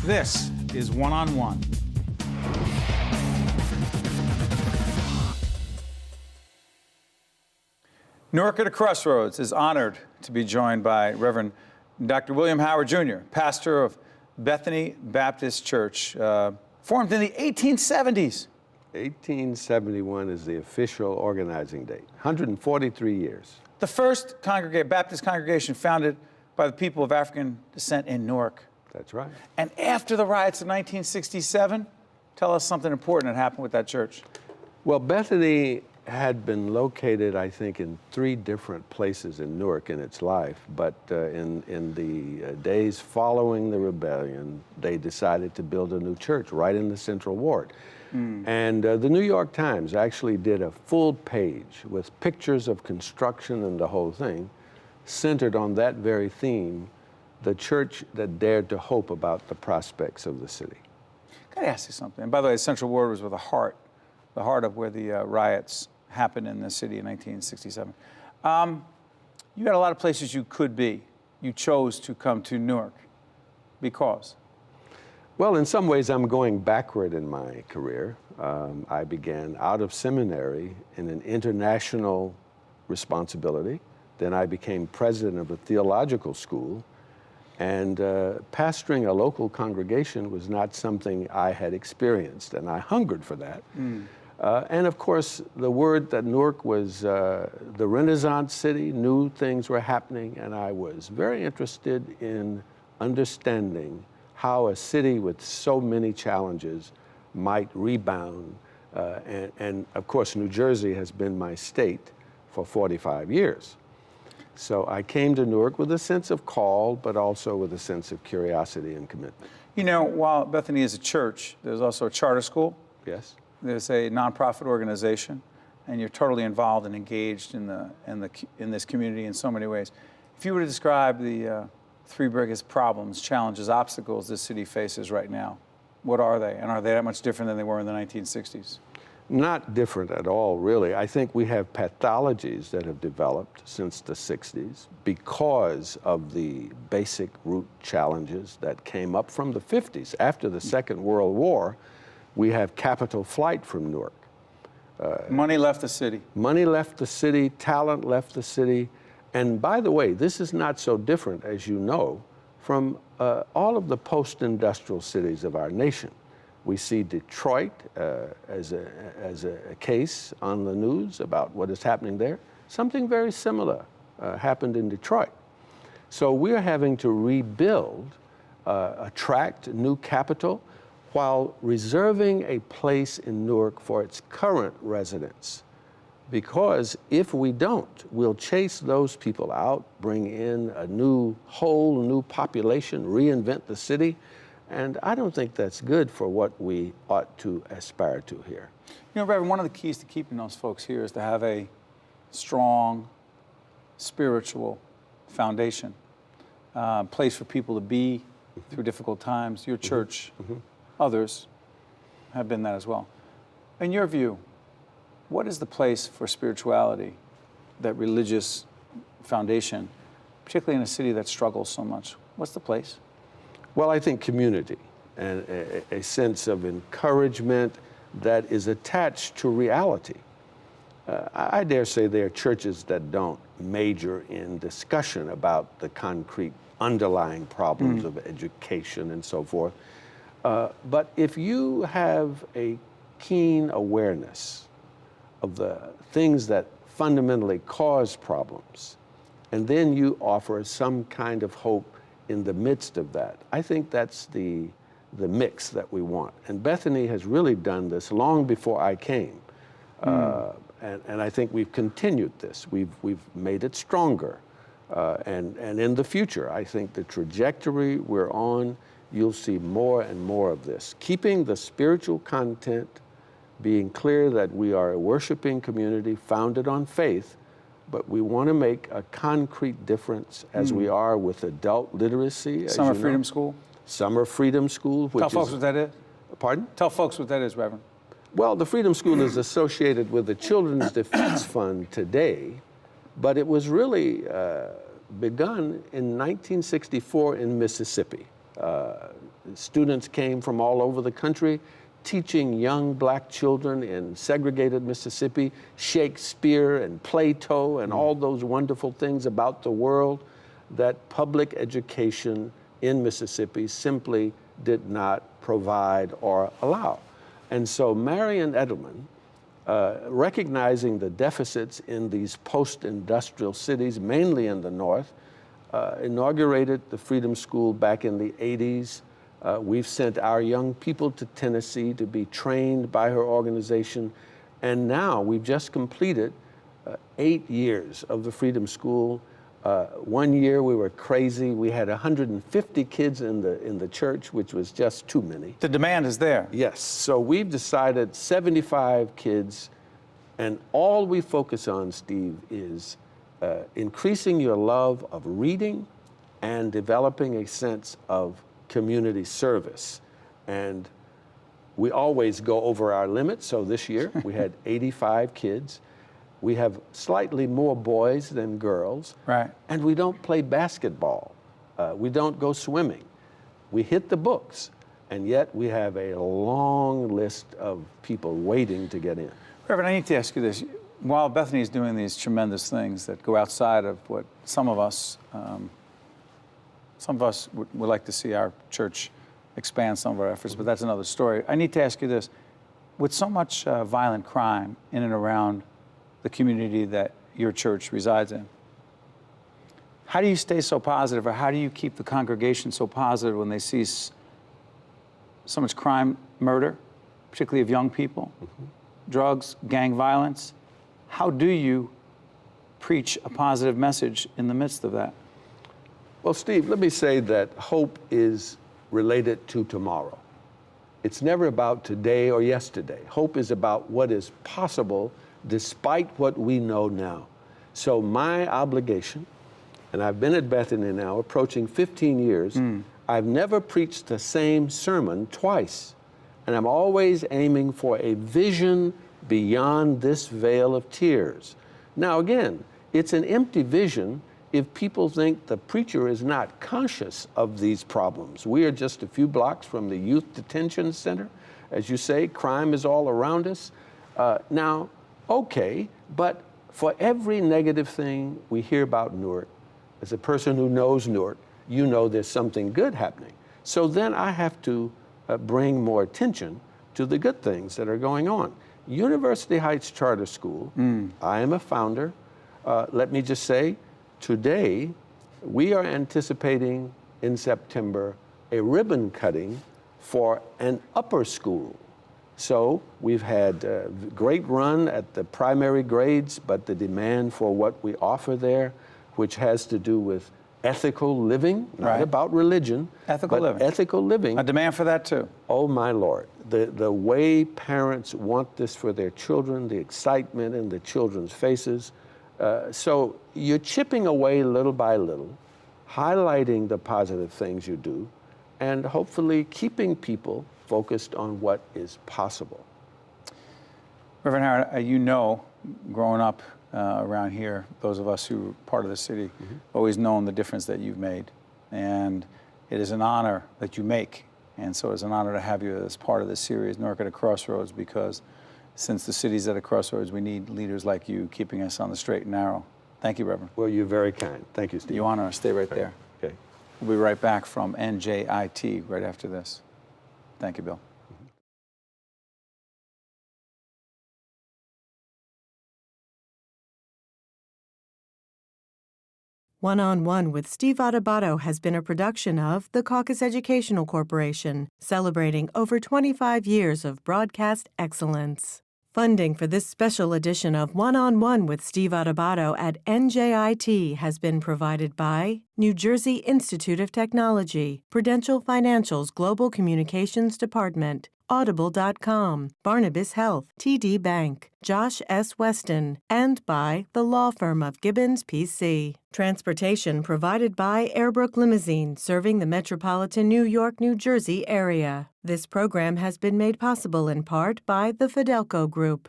This is One on One. Newark at a Crossroads is honored to be joined by Reverend Dr. William Howard Jr., pastor of Bethany Baptist Church, formed in the 1870s. 1871 is the official organizing date, 143 years. The first Baptist congregation founded by the people of African descent in Newark. That's right. And after the riots of 1967, tell us something important that happened with that church. Well, Bethany had been located, I think, in 3 different places in Newark in its life, but in the days following the rebellion, they decided to build a new church right in the Central Ward. And the New York Times actually did a full page with pictures of construction and the whole thing, centered on that very theme, the church that dared to hope about the prospects of the city. Gotta ask you something. And by the way, Central Ward was where the heart of where the riots happened in the city in 1967. You had a lot of places you could be. You chose to come to Newark because? Well, in some ways, I'm going backward in my career. I began out of seminary in an international responsibility. Then I became president of a theological school. And pastoring a local congregation was not something I had experienced, and I hungered for that. And of course, the word that Newark was the Renaissance city, new things were happening, and I was very interested in understanding how a city with so many challenges might rebound. And of course, New Jersey has been my state for 45 years. So I came to Newark with a sense of call, but also with a sense of curiosity and commitment. You know, while Bethany is a church, there's also a charter school. Yes. There's a nonprofit organization, and you're totally involved and engaged in this community in so many ways. If you were to describe the 3 biggest problems, challenges, obstacles this city faces right now, what are they? And are they that much different than they were in the 1960s? Not different at all, really. I think we have pathologies that have developed since the 60s because of the basic root challenges that came up from the 50s. After the Second World War, we have capital flight from Newark. Money left the city. Money left the city, talent left the city. And by the way, this is not so different, as you know, from all of the post-industrial cities of our nation. We see Detroit as a case on the news about what is happening there. Something very similar happened in Detroit. So we're having to rebuild, attract new capital, while reserving a place in Newark for its current residents. Because if we don't, we'll chase those people out, bring in a whole new population, reinvent the city. And I don't think that's good for what we ought to aspire to here. You know, Reverend, one of the keys to keeping those folks here is to have a strong spiritual foundation, place for people to be through difficult times. Your church, others have been that as well. In your view, what is the place for spirituality, that religious foundation, particularly in a city that struggles so much? What's the place? Well, I think community and a sense of encouragement that is attached to reality. I dare say there are churches that don't major in discussion about the concrete underlying problems of education and so forth. But if you have a keen awareness of the things that fundamentally cause problems, and then you offer some kind of hope in the midst of that, I think that's the mix that we want. And Bethany has really done this long before I came. And I think we've continued this. We've made it stronger. And in the future, I think the trajectory we're on, you'll see more and more of this. Keeping the spiritual content, being clear that we are a worshiping community founded on faith, but we want to make a concrete difference as we are with adult literacy. Summer Freedom School? Summer Freedom School. Tell folks what that is. Pardon? Tell folks what that is, Reverend. Well, the Freedom School is associated with the Children's Defense Fund today, but it was really begun in 1964 in Mississippi. Students came from all over the country teaching young black children in segregated Mississippi Shakespeare and Plato and all those wonderful things about the world that public education in Mississippi simply did not provide or allow. And so Marion Edelman, recognizing the deficits in these post-industrial cities, mainly in the North, inaugurated the Freedom School back in the 80s. We've sent our young people to Tennessee to be trained by her organization. And now we've just completed 8 years of the Freedom School. 1 year we were crazy. We had 150 kids in the church, which was just too many. The demand is there. Yes, so we've decided 75 kids, and all we focus on, Steve, is increasing your love of reading and developing a sense of community service. And we always go over our limits, so this year we had 85 kids. We have slightly more boys than girls. Right. And we don't play basketball. We don't go swimming. We hit the books, and yet we have a long list of people waiting to get in. Reverend, I need to ask you this. While Bethany is doing these tremendous things that go outside of what some of us would like to see our church expand some of our efforts, but that's another story. I need to ask you this. With so much violent crime in and around the community that your church resides in, how do you stay so positive, or how do you keep the congregation so positive when they see so much crime, murder, particularly of young people, drugs, gang violence? How do you preach a positive message in the midst of that? Well, Steve, let me say that hope is related to tomorrow. It's never about today or yesterday. Hope is about what is possible despite what we know now. So my obligation, and I've been at Bethany now approaching 15 years, I've never preached the same sermon twice. And I'm always aiming for a vision beyond this veil of tears. Now again, it's an empty vision if people think the preacher is not conscious of these problems. We are just a few blocks from the youth detention center. As you say, crime is all around us. Now, okay, but for every negative thing we hear about Newark, as a person who knows Newark, you know there's something good happening. So then I have to bring more attention to the good things that are going on. University Heights Charter School, I am a founder. Let me just say, today, we are anticipating in September a ribbon cutting for an upper school. So we've had a great run at the primary grades, but the demand for what we offer there, which has to do with ethical living, not about religion, ethical living. Ethical living. A demand for that too. Oh my Lord, the way parents want this for their children, the excitement in the children's faces. So you're chipping away little by little, highlighting the positive things you do, and hopefully keeping people focused on what is possible. Reverend Howard, you know, growing up around here, those of us who are part of the city, always known the difference that you've made. And it is an honor that you make. And so it's an honor to have you as part of this series, Newark at a Crossroads, because since the city's at a crossroads, we need leaders like you keeping us on the straight and narrow. Thank you, Reverend. Well, you're very kind. Thank you, Steve. You honor us. Stay right there. Okay. We'll be right back from NJIT right after this. Thank you, Bill. One-on-One with Steve Adubato has been a production of the Caucus Educational Corporation, celebrating over 25 years of broadcast excellence. Funding for this special edition of One-on-One with Steve Adubato at NJIT has been provided by New Jersey Institute of Technology, Prudential Financial's Global Communications Department, Audible.com, Barnabas Health, TD Bank, Josh S. Weston, and by the law firm of Gibbons, P.C. Transportation provided by Airbrook Limousine, serving the metropolitan New York, New Jersey area. This program has been made possible in part by the Fidelco Group.